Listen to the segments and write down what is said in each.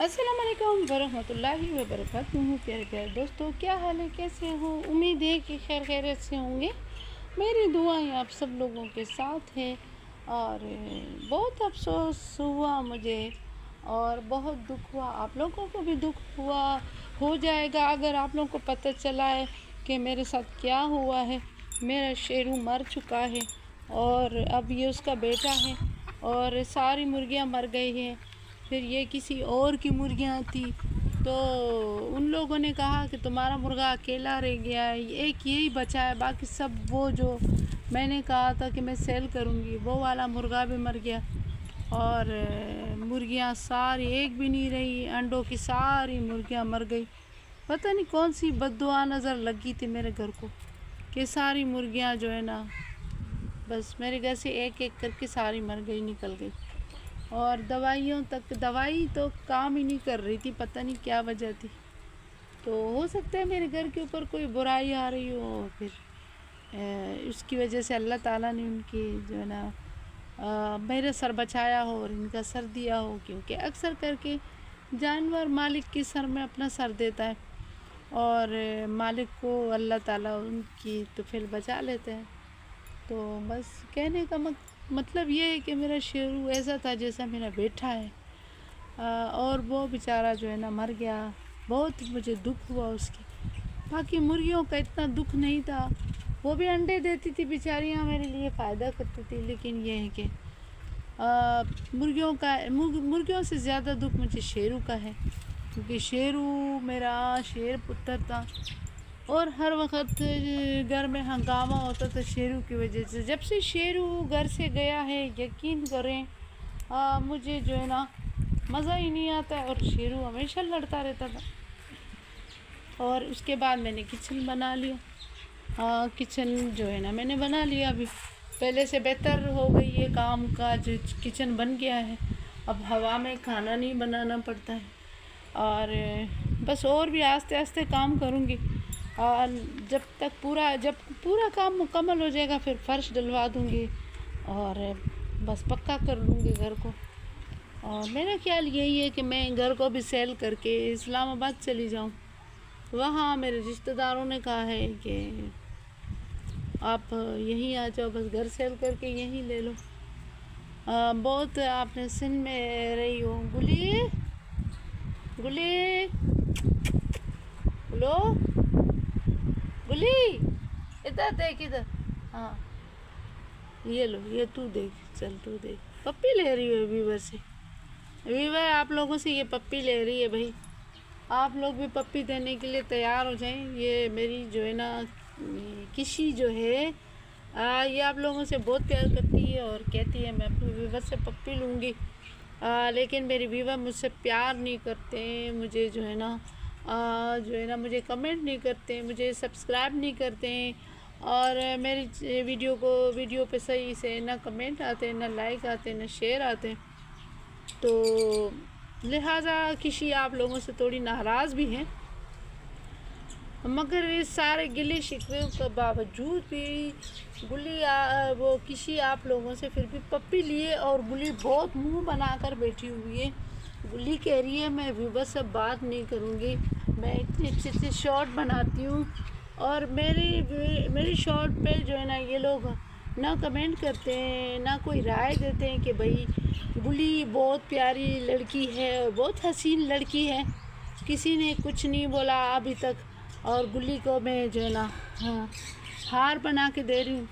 अस्सलाम वालेकुम वरहमतुल्लाहि वबरकातुहू। प्यारे प्यारे दोस्तों, क्या हाल है, कैसे हो? उम्मीद है कि खैर खैरियत से होंगे। मेरी दुआएं आप सब लोगों के साथ है। और बहुत अफसोस हुआ मुझे और बहुत दुख हुआ, आप लोगों को भी दुख हुआ हो जाएगा अगर आप लोगों को पता चला है कि मेरे साथ क्या हुआ है। मेरा शेरू मर चुका है और अब ये उसका बेटा है और सारी मुर्गियां मर गई हैं। फिर ये किसी और की मुर्गियाँ थी, तो उन लोगों ने कहा कि तुम्हारा मुर्गा अकेला रह गया है, एक यही बचा है, बाकी सब वो जो मैंने कहा था कि मैं सेल करूँगी वो वाला मुर्गा भी मर गया। और मुर्गियाँ सारी एक भी नहीं रही, अंडों की सारी मुर्गियाँ मर गई। पता नहीं कौन सी बद्दुआ नज़र लगी थी मेरे घर को कि सारी मुर्गियाँ जो है ना, बस मेरे घर से एक एक करके सारी मर गई, निकल गई। और दवाइयों तक, दवाई तो काम ही नहीं कर रही थी, पता नहीं क्या वजह थी। तो हो सकता है मेरे घर के ऊपर कोई बुराई आ रही हो, फिर उसकी वजह से अल्लाह ताला ने उनकी जो है ना मेरा सर बचाया हो और इनका सर दिया हो, क्योंकि अक्सर करके जानवर मालिक के सर में अपना सर देता है और मालिक को अल्लाह ताला उनकी तो फिर बचा लेते हैं। तो बस कहने का मतलब ये है कि मेरा शेरू ऐसा था जैसा मेरा बेटा है। और वो बेचारा जो है ना मर गया, बहुत मुझे दुख हुआ उसकी। बाकी मुर्गियों का इतना दुख नहीं था, वो भी अंडे देती थी बेचारियाँ, मेरे लिए फ़ायदा करती थी। लेकिन ये है कि मुर्गियों से ज़्यादा दुख मुझे शेरू का है, क्योंकि शेरू मेरा शेर पुत्र था और हर वक्त घर में हंगामा होता था शेरू की वजह से। जब से शेरू घर से गया है, यकीन करें मुझे जो है ना मज़ा ही नहीं आता है और शेरू हमेशा लड़ता रहता था। और उसके बाद मैंने किचन बना लिया। किचन जो है ना मैंने बना लिया, अभी पहले से बेहतर हो गई है, काम का जो किचन बन गया है। अब हवा में खाना नहीं बनाना पड़ता है और बस और भी आस्ते आस्ते काम करूँगी। और जब पूरा काम मुकम्मल हो जाएगा फिर फर्श डलवा दूँगी और बस पक्का कर लूँगी घर को। और मेरा ख्याल यही है कि मैं घर को भी सेल करके इस्लामाबाद चली जाऊँ। वहाँ मेरे रिश्तेदारों ने कहा है कि आप यहीं आ जाओ, बस घर सेल करके यहीं ले लो। बहुत आपने सिंध में रही हो, गुली गुली लो गुली, इधर देख इधर। हाँ ये लो, ये तू देख, चल तू देख, पप्पी ले रही है वीवर से। वीवर आप लोगों से ये पप्पी ले रही है भाई, आप लोग भी पप्पी देने के लिए तैयार हो जाएं। ये मेरी जो है ना किशी जो है ये आप लोगों से बहुत प्यार करती है और कहती है मैं अपनी वीवर से पप्पी लूँगी। लेकिन मेरे वीवर मुझसे प्यार नहीं करते, मुझे जो है ना मुझे कमेंट नहीं करते, मुझे सब्सक्राइब नहीं करते और मेरी वीडियो पे सही से ना कमेंट आते, ना लाइक आते, ना शेयर आते। तो लिहाजा किसी आप लोगों से थोड़ी नाराज़ भी हैं, मगर इस सारे गिले शिकवे के बावजूद भी वो किसी आप लोगों से फिर भी पप्पी लिए। और गुली बहुत मुंह बनाकर बैठी हुई है। गुली कह रही है मैं वीवर से बात नहीं करूँगी, मैं इतने अच्छे अच्छे शॉर्ट बनाती हूँ और मेरी शॉर्ट पे जो है ना ये लोग ना कमेंट करते हैं, ना कोई राय देते हैं कि भाई गुली बहुत प्यारी लड़की है और बहुत हसीन लड़की है। किसी ने कुछ नहीं बोला अभी तक। और गुली को मैं जो है ना हार बना के दे रही हूँ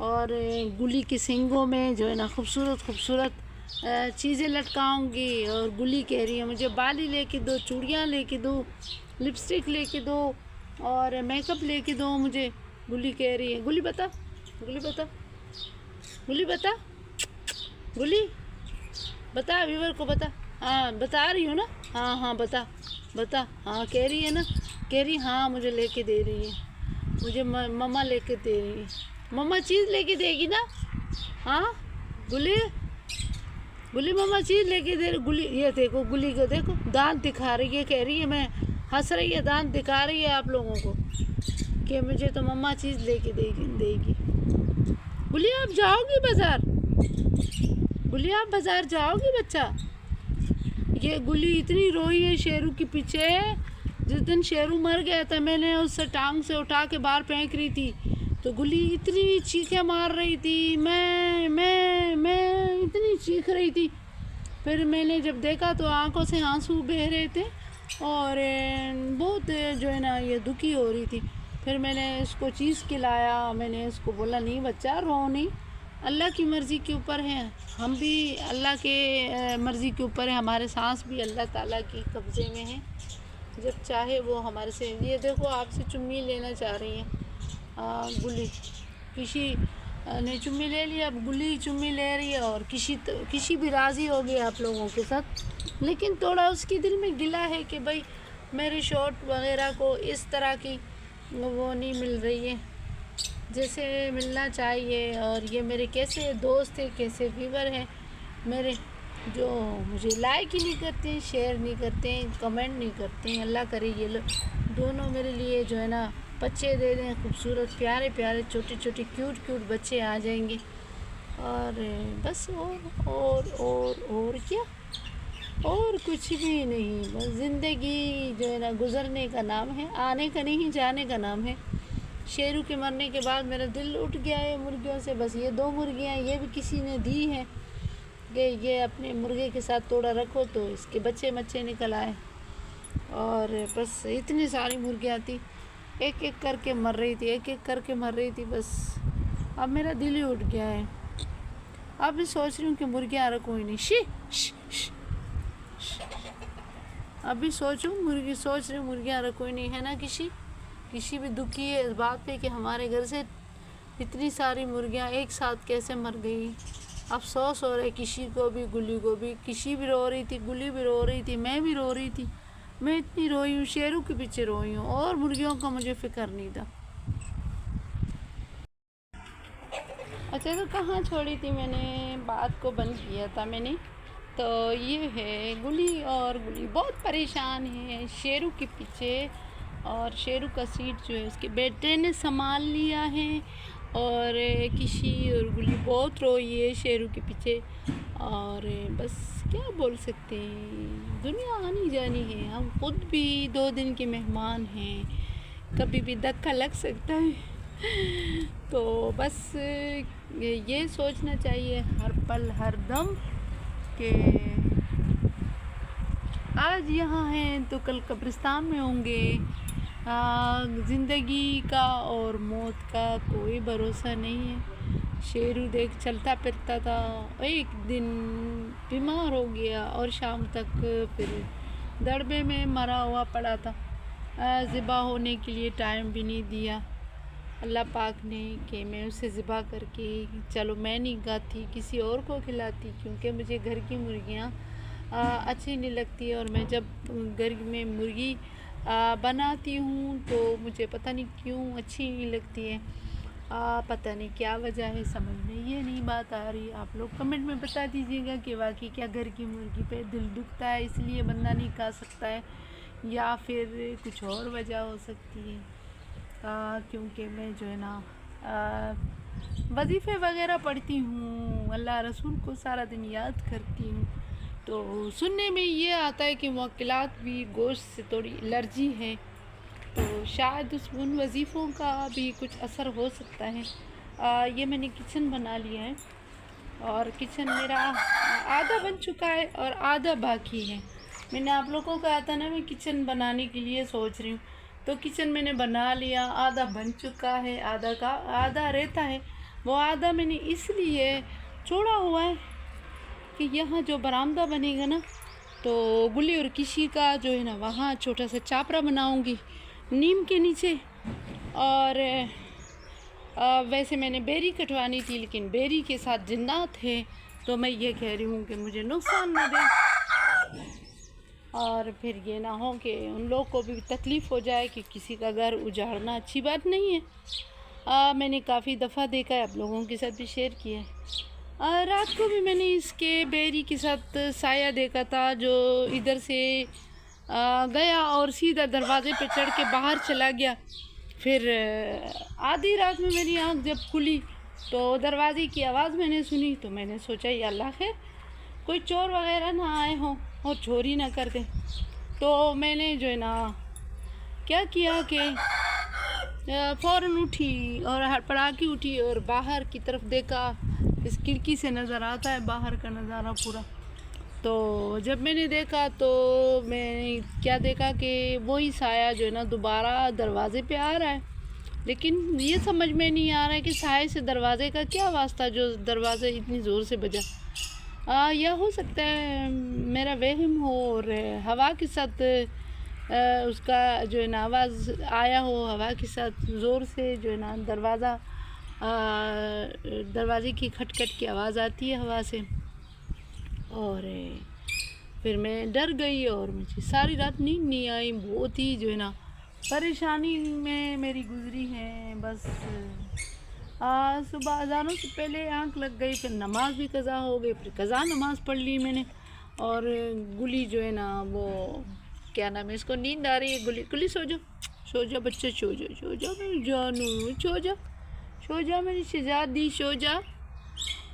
और गुली के सींगों में जो है ना खूबसूरत चीज़ें लटकाऊंगी। और गुली कह रही है मुझे बाली लेके दो, चूड़ियाँ लेके दो, लिपस्टिक लेके दो और मेकअप लेके दो मुझे। गुली कह रही है, गुली बता, गुली बता, गुली बता, गुली बता, व्यूवर को बता। हाँ बता रही हूँ ना, हाँ हाँ बता बता। हाँ कह रही है ना, कह रही हाँ मुझे लेके दे रही है, मुझे मम्मा लेके दे रही है, मम्मा चीज़ लेके देगी ना। हाँ गुली, गुली मम्मा चीज़ लेके दे रही। गुली ये देखो, गुली को देखो दांत दिखा रही है, कह रही है मैं हंस रही है, दांत दिखा रही है आप लोगों को कि मुझे तो मम्मा चीज़ लेके देगी। गुली आप जाओगी बाज़ार, गुली आप बाज़ार जाओगी बच्चा? ये गुल्ली इतनी रोई है शेरू के पीछे। जिस दिन शेरू मर गया था मैंने उससे टांग से उठा के बाहर फेंक रही थी, तो गुल्ली इतनी चीखें मार रही थी, मैं इतनी चीख रही थी। फिर मैंने जब देखा तो आंखों से आंसू बह रहे थे और बहुत जो है ना ये दुखी हो रही थी। फिर मैंने इसको चीज़ खिलाया, मैंने इसको बोला नहीं बच्चा रो नहीं, अल्लाह की मर्ज़ी के ऊपर है, हम भी अल्लाह के मर्ज़ी के ऊपर है, हमारे सांस भी अल्लाह ताला की कब्ज़े में है, जब चाहे वो हमारे से। ये देखो आपसे चुम्मी लेना चाह रही है गुल्ली, किसी ने चुम्मी ले लिया, अब गुल्ली चुम्मी ले रही है और किसी भी राज़ी हो गया आप लोगों के साथ। लेकिन थोड़ा उसकी दिल में गिला है कि भाई मेरे शॉट वगैरह को इस तरह की वो नहीं मिल रही है जैसे मिलना चाहिए। और ये मेरे कैसे दोस्त हैं, कैसे व्यूवर हैं मेरे, जो मुझे लाइक ही नहीं करते हैं, शेयर नहीं करते हैं, कमेंट नहीं करते हैं। अल्लाह करे ये लोग दोनों मेरे लिए जो है ना बच्चे दे दें, खूबसूरत प्यारे प्यारे छोटे छोटे क्यूट क्यूट बच्चे आ जाएंगे। और बस और क्या, और कुछ भी नहीं, बस ज़िंदगी जो है ना गुज़रने का नाम है, आने का नहीं जाने का नाम है। शेरू के मरने के बाद मेरा दिल उठ गया है मुर्गियों से। बस ये 2 मुर्गियाँ ये भी किसी ने दी हैं कि ये अपने मुर्गे के साथ थोड़ा रखो तो इसके बच्चे निकल आए। और बस इतनी सारी मुर्गियाँ थी, एक एक करके मर रही थी, एक एक करके मर रही थी। बस अब मेरा दिल ही उठ गया है। अब भी सोच रही हूँ कि मुर्गियाँ रखूँ ही नहीं। अभी सोच रही हूँ मुर्गियाँ रखूँ ही नहीं, है ना। किसी भी दुखी है इस बात पे कि हमारे घर से इतनी सारी मुर्गियाँ एक साथ कैसे मर गई। अफसोस हो रहा है किसी को भी, गुल्ली को भी। किसी भी रो रही थी, गुल्ली भी रो रही थी, मैं भी रो रही थी। मैं इतनी रोई हूँ, शेरू के पीछे रोई हूँ, और मुर्गियों का मुझे फिक्र नहीं था। अच्छा तो कहाँ छोड़ी थी मैंने, बात को बंद किया था मैंने। तो ये है गुल्ली, और गुल्ली बहुत परेशान है शेरू के पीछे। और शेरू का सीट जो है उसके बेटे ने संभाल लिया है। और और गुल्ली बहुत रोई है शेरू के पीछे। और बस क्या बोल सकते हैं, दुनिया आनी जानी है, हम खुद भी 2 दिन के मेहमान हैं, कभी भी धक्का लग सकता है। तो बस ये सोचना चाहिए हर पल हर दम कि आज यहाँ हैं तो कल कब्रिस्तान में होंगे। ज़िंदगी का और मौत का कोई भरोसा नहीं है। शेरू देख चलता फिरता था, एक दिन बीमार हो गया और शाम तक फिर दड़बे में मरा हुआ पड़ा था। ज़िबा होने के लिए टाइम भी नहीं दिया अल्लाह पाक ने कि मैं उसे ज़िबा करके, चलो मैं नहीं खाती किसी और को खिलाती, क्योंकि मुझे घर की मुर्गियाँ अच्छी नहीं लगती। और मैं जब घर में मुर्गी बनाती हूँ तो मुझे पता नहीं क्यों अच्छी नहीं लगती है। पता नहीं क्या वजह है, समझ में ये नहीं बात आ रही। आप लोग कमेंट में बता दीजिएगा कि वाकई क्या घर की मुर्गी पे दिल दुखता है इसलिए बंदा नहीं खा सकता है, या फिर कुछ और वजह हो सकती है। क्योंकि मैं जो है ना वजीफ़े वगैरह पढ़ती हूँ, अल्लाह रसूल को सारा दिन याद करती हूँ, तो सुनने में ये आता है कि मुअक्किलात भी गोश्त से थोड़ी एलर्जी है, तो शायद उन वजीफ़ों का भी कुछ असर हो सकता है। ये मैंने किचन बना लिया है और किचन मेरा आधा बन चुका है और आधा बाकी है। मैंने आप लोगों को कहा था ना मैं किचन बनाने के लिए सोच रही हूँ, तो किचन मैंने बना लिया, आधा बन चुका है, आधा रहता है। वो आधा मैंने इसलिए छोड़ा हुआ है कि यहाँ जो बरामदा बनेगा ना, तो गुल्ली और किसी का जो है ना वहाँ छोटा सा चापरा बनाऊँगी नीम के नीचे। और वैसे मैंने बेरी कटवानी थी, लेकिन बेरी के साथ जिन्नात है, तो मैं ये कह रही हूँ कि मुझे नुकसान ना दे और फिर ये ना हो कि उन लोग को भी तकलीफ़ हो जाए कि किसी का घर उजाड़ना अच्छी बात नहीं है। मैंने काफ़ी दफ़ा देखा है, आप लोगों के साथ भी शेयर किया है। रात को भी मैंने इसके बेरी के साथ साया देखा था, जो इधर से गया और सीधा दरवाज़े पे चढ़ के बाहर चला गया। फिर आधी रात में मेरी आँख जब खुली तो दरवाज़े की आवाज़ मैंने सुनी, तो मैंने सोचा या अल्लाह खैर कोई चोर वगैरह ना आए हों, और चोरी ना कर दे। तो मैंने जो है ना क्या किया कि फ़ौरन उठी और हड़बड़ा के उठी और बाहर की तरफ देखा। इस खिड़की से नज़र आता है बाहर का नज़ारा पूरा। तो जब मैंने देखा तो मैंने क्या देखा कि वही साया जो है ना दोबारा दरवाज़े पे आ रहा है। लेकिन ये समझ में नहीं आ रहा है कि साए से दरवाज़े का क्या वास्ता जो दरवाज़ा इतनी ज़ोर से बजा। या हो सकता है मेरा वहम हो और हवा के साथ उसका जो है ना आवाज़ आया हो, हवा के साथ ज़ोर से जो है ना दरवाज़े की खटखट की आवाज़ आती है हवा से। और फिर मैं डर गई और मुझे सारी रात नींद नहीं आई। बहुत ही जो है ना परेशानी में मेरी गुजरी है। बस सुबह अज़ानों से पहले आंख लग गई, फिर नमाज भी कज़ा हो गई, फिर कज़ा नमाज पढ़ ली मैंने। और गुली जो है ना वो क्या नाम है इसको, नींद आ रही है। गुली गुली सो जा बच्चे, सो जा मेरी जानू, सो जा मेरी शहजादी, सो जा।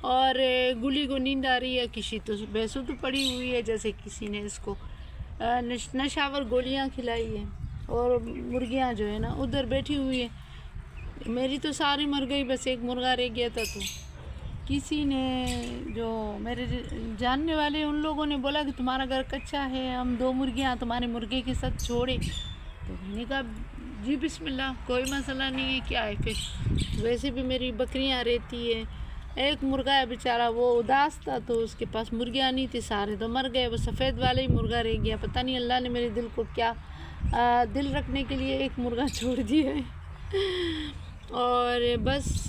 और गुली को नींद आ रही है, किसी तो बेसुध पड़ी हुई है जैसे किसी ने इसको नशावर गोलियां खिलाई है। और मुर्गियां जो है ना उधर बैठी हुई है। मेरी तो सारी मर गई, बस एक मुर्गा रह गया था। तो किसी ने जो मेरे जानने वाले उन लोगों ने बोला कि तुम्हारा घर कच्चा है, हम 2 मुर्गियां तुम्हारे मुर्गे के साथ छोड़े। तो मैंने कहा जी बिस्मिल्लाह, कोई मसला नहीं है, क्या है फिर। वैसे भी मेरी बकरियां रहती है। एक मुर्गा है बेचारा, वो उदास था तो उसके पास मुर्गियां नहीं थी, सारे तो मर गए। वो सफ़ेद वाला ही मुर्गा रह गया। पता नहीं अल्लाह ने मेरे दिल को क्या दिल रखने के लिए एक मुर्गा छोड़ दिया है। और बस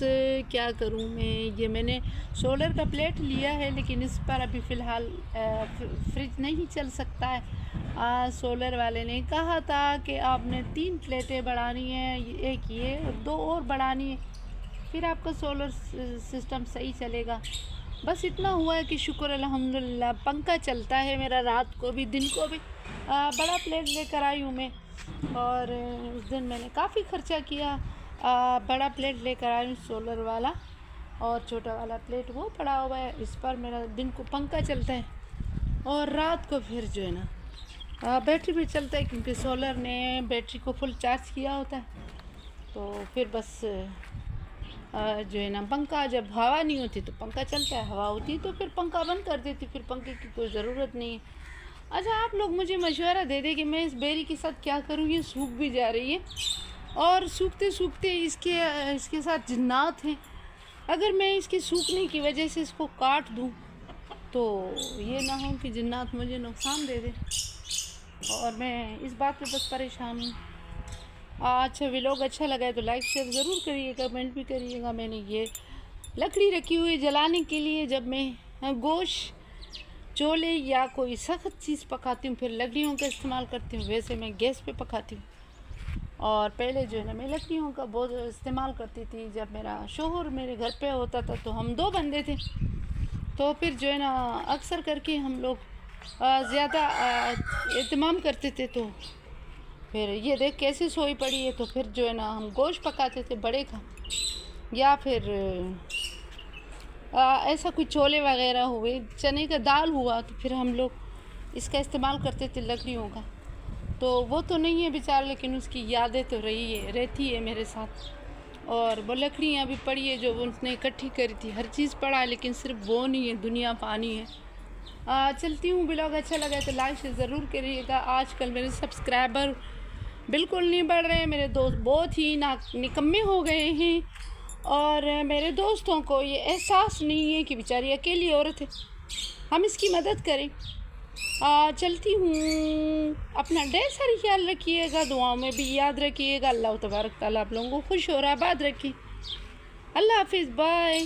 क्या करूं मैं। ये मैंने सोलर का प्लेट लिया है, लेकिन इस पर अभी फ़िलहाल फ्रिज नहीं चल सकता है। सोलर वाले ने कहा था कि आपने 3 प्लेटें बढ़ानी है, एक ये और 2 और बढ़ानी है, फिर आपका सोलर सिस्टम सही चलेगा। बस इतना हुआ है कि शुक्र अल्हम्दुलिल्लाह पंखा चलता है मेरा, रात को भी दिन को भी। बड़ा प्लेट लेकर आई हूँ मैं। और उस दिन मैंने काफ़ी ख़र्चा किया। बड़ा प्लेट लेकर आई हूँ सोलर वाला, और छोटा वाला प्लेट वो पड़ा हुआ है। इस पर मेरा दिन को पंखा चलता है और रात को फिर जो है ना बैटरी भी चलता है, क्योंकि सोलर ने बैटरी को फुल चार्ज किया होता है। तो फिर बस जो है ना पंखा, जब हवा नहीं होती तो पंखा चलता है, हवा होती तो फिर पंखा बंद कर देती, फिर पंखे की कोई ज़रूरत नहीं है। अच्छा, आप लोग मुझे मशवरा दे दें कि मैं इस बेरी के साथ क्या करूँ। ये सूख भी जा रही है और सूखते सूखते इसके साथ जिन्नात हैं। अगर मैं इसके सूखने की वजह से इसको काट दूँ तो ये ना हो कि जिन्नात मुझे नुकसान दे दे, और मैं इस बात पे बस परेशान हूँ। अच्छा, व्लॉग अच्छा लगा है तो लाइक शेयर ज़रूर करिएगा, कमेंट भी करिएगा। मैंने ये लकड़ी रखी हुई जलाने के लिए, जब मैं गोश्त, चोले या कोई सख्त चीज़ पकाती हूँ फिर लकड़ियों का इस्तेमाल करती हूँ। वैसे मैं गैस पे पकाती हूँ। और पहले जो है ना मैं लकड़ियों का बहुत इस्तेमाल करती थी। जब मेरा शोहर मेरे घर पे होता था तो हम 2 बंदे थे, तो फिर जो है ना अक्सर करके हम लोग ज़्यादा एहतमाम करते थे। तो फिर ये देख कैसे सोई पड़ी है, तो फिर जो है ना हम गोश्त पकाते थे बड़े का, या फिर ऐसा कोई छोले वगैरह हुए, चने का दाल हुआ, तो फिर हम लोग इसका इस्तेमाल करते थे लकड़ियों का। तो वो तो नहीं है बेचारा, लेकिन उसकी यादें तो रहती है मेरे साथ। और वो लकड़ियाँ भी पड़ी है जो उसने इकट्ठी करी थी। हर चीज़ पड़ा है, लेकिन सिर्फ वो नहीं है, दुनिया पानी है। चलती हूँ। व्लॉग अच्छा लगा तो लाइक शेयर ज़रूर करिएगा। आजकल मेरे सब्सक्राइबर बिल्कुल नहीं बढ़ रहे हैं। मेरे दोस्त बहुत ही निकम्मे हो गए हैं, और मेरे दोस्तों को ये एहसास नहीं है कि बेचारी अकेली औरत है, हम इसकी मदद करें। चलती हूँ। अपना ढेर सारी ख्याल रखिएगा, दुआओं में भी याद रखिएगा। अल्लाह तबारक ताला आप लोगों को खुश और आबाद रखें। अल्लाह हाफिज़, बाय।